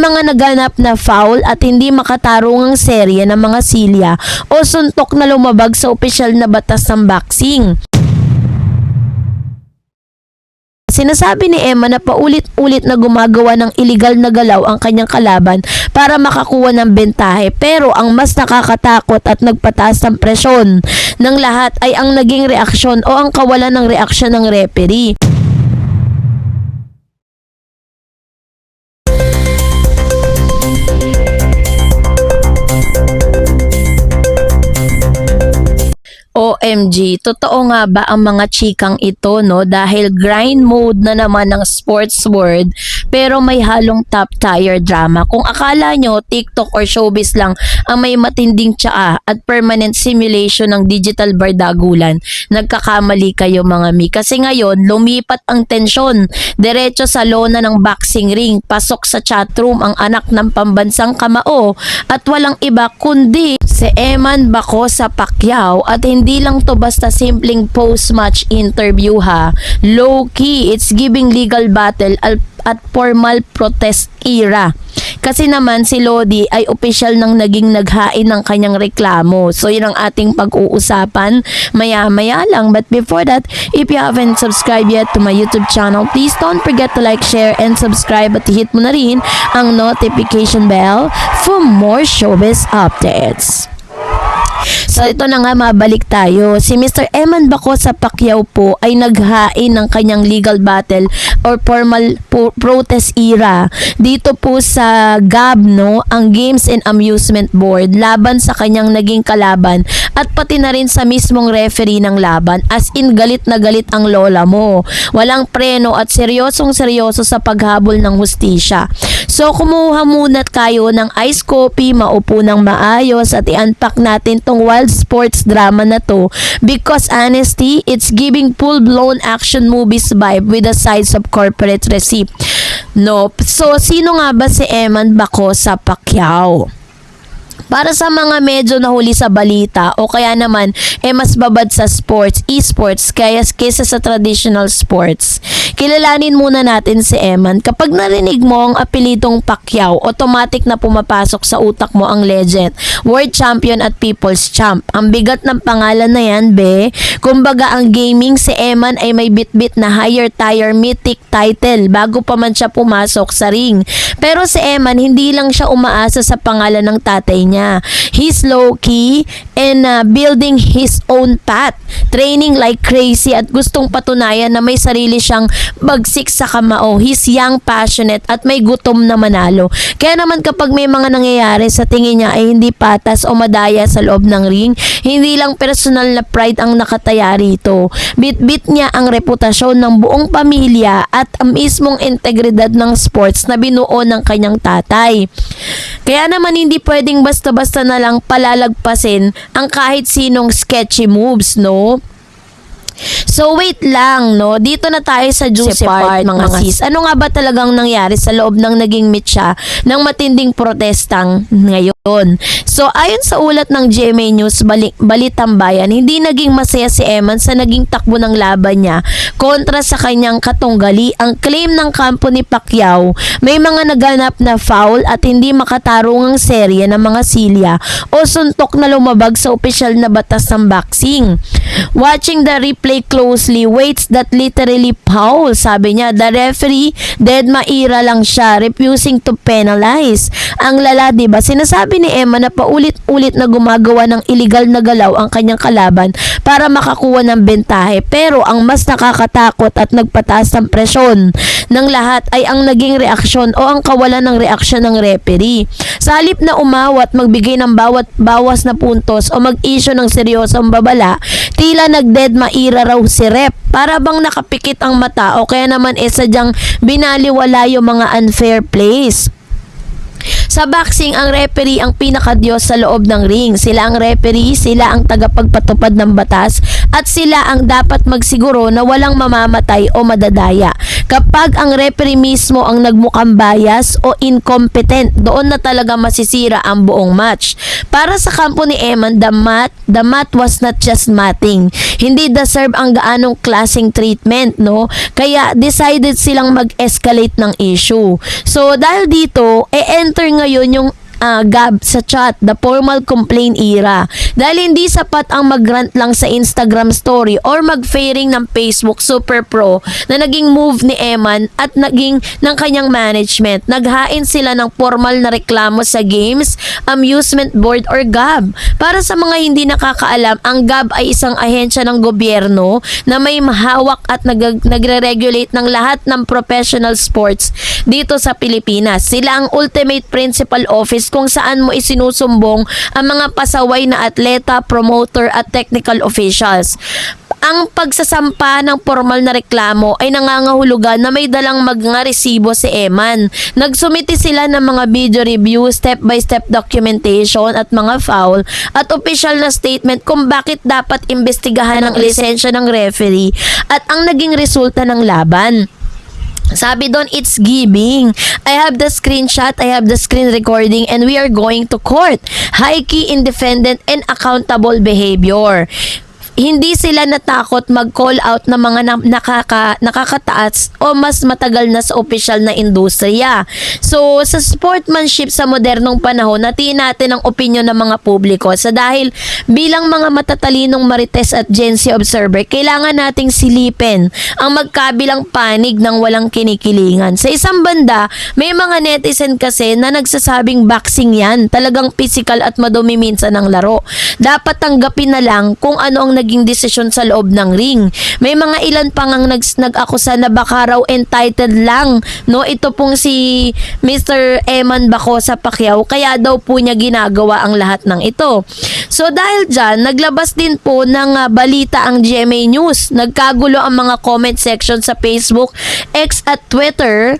mga naganap na foul at hindi makatarungang serye ng mga silya o suntok na lumabag sa opisyal na batas ng boxing. Sinasabi ni Emma na paulit-ulit na gumagawa ng iligal na galaw ang kanyang kalaban para makakuha ng bentahe, pero ang mas nakakatakot at nagpataas ng presyon ng lahat ay ang naging reaksyon o ang kawalan ng reaksyon ng referee. OMG, totoo nga ba ang mga chikang ito, no? Dahil grind mode na naman ng sports world, pero may halong top tier drama. Kung akala nyo TikTok or showbiz lang ang may matinding tsaa at permanent simulation ng digital bardagulan, nagkakamali kayo mga mi. Kasi ngayon, lumipat ang tensyon. Diretso sa lona ng boxing ring, pasok sa chatroom ang anak ng pambansang kamao at walang iba kundi si Eman Bacosa Pacquiao. At hindi lang to basta simpleng post-match interview ha. Low-key, it's giving legal battle at formal protest era. Kasi naman si Lodi ay opisyal nang naging naghain ng kanyang reklamo. So yun ang ating pag-uusapan maya-maya lang. But before that, if you haven't subscribed yet to my YouTube channel, please don't forget to like, share, and subscribe at hit mo na rin ang notification bell for more showbiz updates. So ito na nga, mabalik tayo. Si Mr. Eman Bacosa Pacquiao po ay naghain ng kanyang legal battle or formal protest era dito po sa GAB, no, ang Games and Amusement Board, laban sa kanyang naging kalaban at pati na rin sa mismong referee ng laban. As in, galit na galit ang lola mo. Walang preno at seryosong seryoso sa paghabol ng hustisya. So kumuha muna tayo ng ice coffee, maupo ng maayos at i-unpack natin tong wild sports drama na to, because honestly, it's giving full-blown action movies vibe with the sides of corporate receipt. No, so sino nga ba si Eman Bacosa Pacquiao? Para sa mga medyo nahuli sa balita o kaya naman mas babad sa sports, esports kaysa sa traditional sports, kilalanin muna natin si Eman. Kapag narinig mo ang apelidong Pacquiao, automatic na pumapasok sa utak mo ang legend, world champion at people's champ. Ang bigat ng pangalan na yan, be. Kumbaga ang gaming, si Eman ay may bit-bit na higher tier mythic title bago pa man siya pumasok sa ring. Pero si Eman, hindi lang siya umaasa sa pangalan ng tatay niya. He's low-key and building his own path, training like crazy at gustong patunayan na may sarili siyang bagsik sa kamao. He's young, passionate at may gutom na manalo. Kaya naman kapag may mga nangyayari sa tingin niya ay hindi patas o madaya sa loob ng ring, hindi lang personal na pride ang nakataya rito. Bit-bit niya ang reputasyon ng buong pamilya at ang mismong integridad ng sports na binuo ng kanyang tatay. Kaya naman hindi pwedeng basta-basta na lang palalagpasin ang kahit sinong sketchy moves, no? So wait lang, no? Dito na tayo sa juicy part, mga sis. Ano nga ba talagang nangyari sa loob ng naging mitya ng matinding protestang ngayon? So ayon sa ulat ng GMA News, Balitang Bayan, hindi naging masaya si Eman sa naging takbo ng laban niya kontra sa kanyang katunggali. Ang claim ng kampo ni Pacquiao, may mga naganap na foul at hindi makatarungang serye ng mga silya o suntok na lumabag sa opisyal na batas ng boxing. Watching the replay closely, weights that literally foul. Sabi niya, the referee, dead maira lang siya, refusing to penalize. Ang lala, diba? Sinasabi ni Emma na paulit-ulit na gumagawa ng iligal na galaw ang kanyang kalaban para makakuha ng bentahe. Pero ang mas nakakatakot at nagpataas ng presyon ng lahat ay ang naging reaksyon o ang kawalan ng reaksyon ng referee. Sa halip na umawat, magbigay ng bawas na puntos o mag-issue ng seryosong babala, tila nag-dead maira raw si rep. Para bang nakapikit ang mata o kaya naman sadyang binaliwala yung mga unfair plays. Sa boxing, ang referee ang pinakadiyos sa loob ng ring. Sila ang referee, sila ang tagapagpatupad ng batas, at sila ang dapat magsiguro na walang mamamatay o madadaya. Kapag ang referee mismo ang nagmukhang bias o incompetent, doon na talaga masisira ang buong match. Para sa kampo ni Eman, the mat was not just matting. Hindi deserve ang gaanong klaseng treatment, no? Kaya decided silang mag-escalate ng issue. So dahil dito, enter ngayon yung gab sa chat, the formal complaint era. Dahil hindi sapat ang mag-rant lang sa Instagram story or mag-fairing ng Facebook Super Pro na naging move ni Eman at naging ng kanyang management. Naghain sila ng formal na reklamo sa Games Amusement Board or GAB. Para sa mga hindi nakakaalam, ang GAB ay isang ahensya ng gobyerno na may mahawak at nagre-regulate ng lahat ng professional sports dito sa Pilipinas. Sila ang ultimate principal office kung saan mo isinusumbong ang mga pasaway na atleta, promoter at technical officials. Ang pagsasampa ng formal na reklamo ay nangangahulugan na may dalang mga resibo si Eman. Nagsumiti sila ng mga video review, step-by-step documentation at mga foul at official na statement kung bakit dapat imbestigahan ang lisensya ng referee at ang naging resulta ng laban. Sabi doon, it's giving. I have the screenshot, I have the screen recording, and we are going to court. High key, independent, and accountable behavior. Hindi sila natakot mag-call out ng mga nakakataas o mas matagal na sa opisyal na industriya. So, sa sportsmanship sa modernong panahon, natiin natin ang opinyon ng mga publiko. Sa dahil bilang mga matatalinong Marites at Gen Z observer, kailangan nating silipin ang magkabilang panig ng walang kinikilingan. Sa isang banda, may mga netizen kasi na nagsasabing boxing yan. Talagang physical at madumi minsan ang laro. Dapat tanggapin na lang kung ano ang naging desisyon sa loob ng ring. May mga ilan pa ngang nag-akusa na baka raw entitled lang, no? Ito pong si Mr. Eman Bacosa Pacquiao, kaya daw po niya ginagawa ang lahat ng ito. So dahil dyan, naglabas din po ng balita ang GMA News. Nagkagulo ang mga comment section sa Facebook, X at Twitter.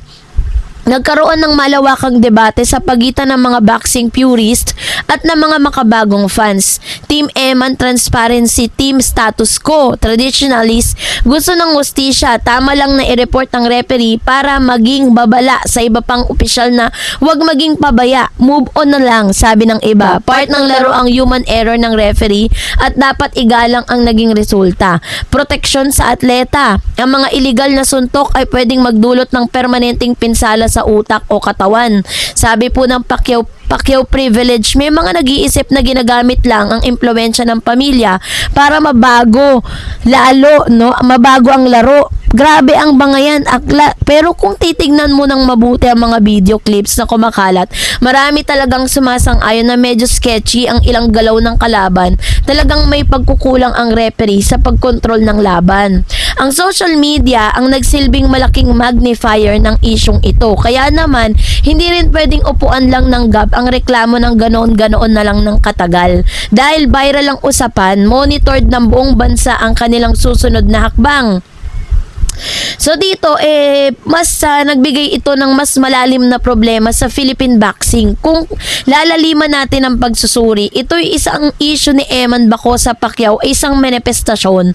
Nagkaroon ng malawakang debate sa pagitan ng mga boxing purist at ng mga makabagong fans. Team Eman Transparency, Team Status Quo, Traditionalist, gusto ng hustisya, tama lang na i-report ng referee para maging babala sa iba pang opisyal na huwag maging pabaya, move on na lang, sabi ng iba. Part ng laro ang human error ng referee at dapat igalang ang naging resulta. Proteksyon sa atleta. Ang mga illegal na suntok ay pwedeng magdulot ng permanenteng pinsala sa utak o katawan. Sabi po ng Pacquiao privilege, may mga nag-iisip na ginagamit lang ang impluwensya ng pamilya para mabago ang laro. Grabe ang bangayan, akla. Pero kung titignan mo ng mabuti ang mga video clips na kumakalat, marami talagang sumasang-ayon na medyo sketchy ang ilang galaw ng kalaban. Talagang may pagkukulang ang referee sa pagkontrol ng laban. Ang social media ang nagsilbing malaking magnifier ng isyong ito. Kaya naman, hindi rin pwedeng upuan lang ng GAB ang reklamo ng ganoon-ganoon na lang ng katagal. Dahil viral ang usapan, monitored ng buong bansa ang kanilang susunod na hakbang. So dito, mas nagbigay ito ng mas malalim na problema sa Philippine boxing. Kung lalaliman natin ang pagsusuri, ito'y isang issue ni Eman Bacosa Pacquiao, isang manifestasyon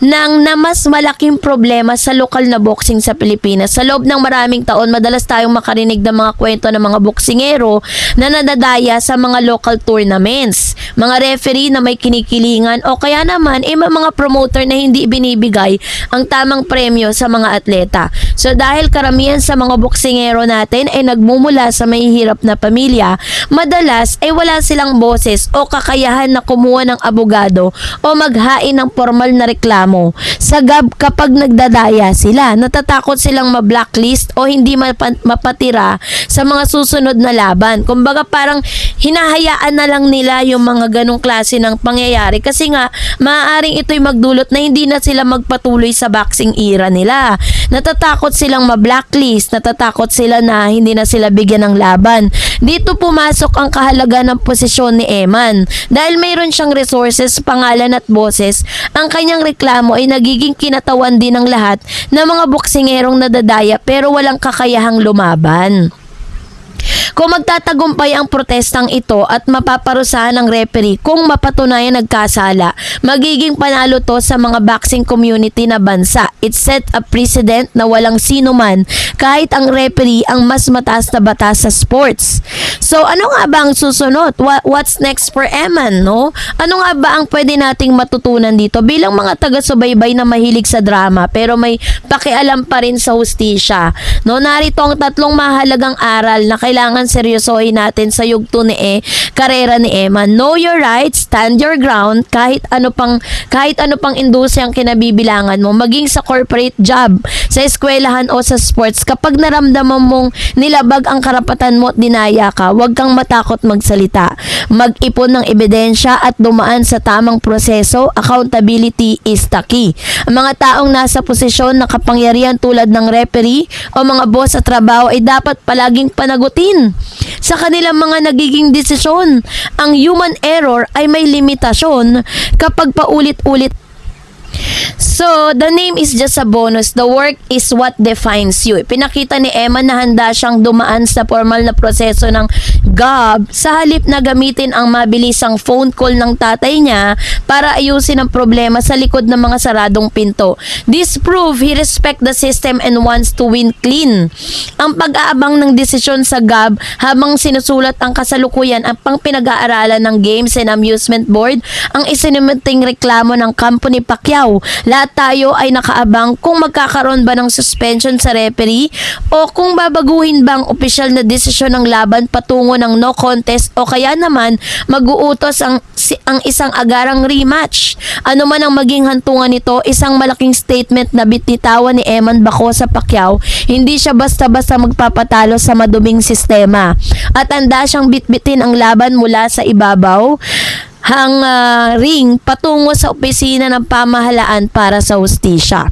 ng na mas malaking problema sa lokal na boxing sa Pilipinas. Sa loob ng maraming taon, madalas tayong makarinig ng mga kwento ng mga boksingero na nadadaya sa mga local tournaments, mga referee na may kinikilingan o kaya naman mga promoter na hindi binibigay ang tamang premyo sa mga atleta. So dahil karamihan sa mga boksingero natin ay nagmumula sa mahihirap na pamilya, madalas ay wala silang boses o kakayahan na kumuha ng abogado o maghain ng formal na reklamo. Sa GAB, kapag nagdadaya sila, natatakot silang ma-blacklist o hindi mapatira sa mga susunod na laban. Kumbaga parang hinahayaan na lang nila yung mga ganong klase ng pangyayari kasi nga maaaring ito'y magdulot na hindi na sila magpatuloy sa boxing era nila. Natatakot silang ma-blacklist, natatakot sila na hindi na sila bigyan ng laban. Dito pumasok ang kahalaga ng posisyon ni Eman. Dahil mayroon siyang resources, pangalan at boses, ang kanyang reklamo ay nagiging kinatawan din ng lahat ng mga boksingerong nadadaya pero walang kakayahang lumaban. Kung magtatagumpay ang protestang ito at mapaparusahan ng referee kung mapatunayan nagkasala, magiging panalo to sa mga boxing community na bansa. It set a precedent na walang sino man, kahit ang referee, ang mas mataas na batas sa sports. So ano nga ba ang susunod? What's next for Eman, no? Ano nga ba ang pwede nating matutunan dito bilang mga taga-subaybay na mahilig sa drama pero may pakialam pa rin sa hustisya? No, narito ang tatlong mahalagang aral na kailangan seryosohin natin sa yugto ni karera ni Eman. Know your rights, stand your ground, kahit ano pang industriyang kinabibilangan mo, maging sa corporate job, sa eskwelahan o sa sports. Kapag naramdaman mong nilabag ang karapatan mo at dinaya ka, huwag kang matakot magsalita. Mag-ipon ng ebidensya at dumaan sa tamang proseso. Accountability is the key. Ang mga taong nasa posisyon ng kapangyarihan tulad ng referee o mga boss sa trabaho ay dapat palaging panagutin sa kanilang mga nagiging desisyon. Ang human error ay may limitasyon kapag paulit-ulit. So, the name is just a bonus. The work is what defines you. Pinakita ni Eman na handa siyang dumaan sa formal na proseso ng GOB sa halip na gamitin ang mabilisang phone call ng tatay niya para ayusin ang problema sa likod ng mga saradong pinto. This prove he respect the system and wants to win clean. Ang pag-aabang ng desisyon sa GOB habang sinusulat ang kasalukuyan at pang pinag-aaralan ng Games and Amusement Board, ang isinumunting reklamo ng company Pacquiao. Lahat tayo ay nakaabang kung magkakaroon ba ng suspension sa referee o kung babaguhin ba ang opisyal na desisyon ng laban patungo ng no contest o kaya naman mag-uutos ang isang agarang rematch. Ano man ang maging hantungan nito, isang malaking statement na bititawan ni Eman Baco sa Pacquiao, hindi siya basta-basta magpapatalo sa maduming sistema at handa siyang bitbitin ang laban mula sa ibabaw ring patungo sa opisina ng pamahalaan para sa hustisya.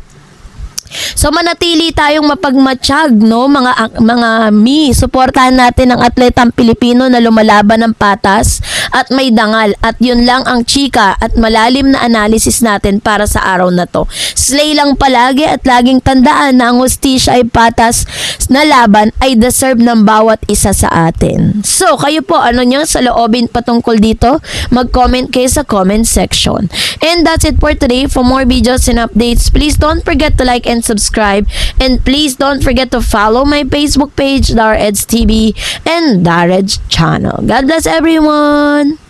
So manatili tayong mapagmatsyag, no, mga suportahan natin ang atletang Pilipino na lumalaban ng patas at may dangal, at yun lang ang chika at malalim na analysis natin para sa araw na to. Slay lang palagi at laging tandaan na ang hustisya ay patas na laban ay deserve ng bawat isa sa atin. So kayo po, ano nyo sa loobin patungkol dito? Mag-comment kayo sa comment section. And that's it for today. For more videos and updates, please don't forget to like and subscribe, and please don't forget to follow my Facebook page, DarEds TV and DarEds channel. God bless everyone!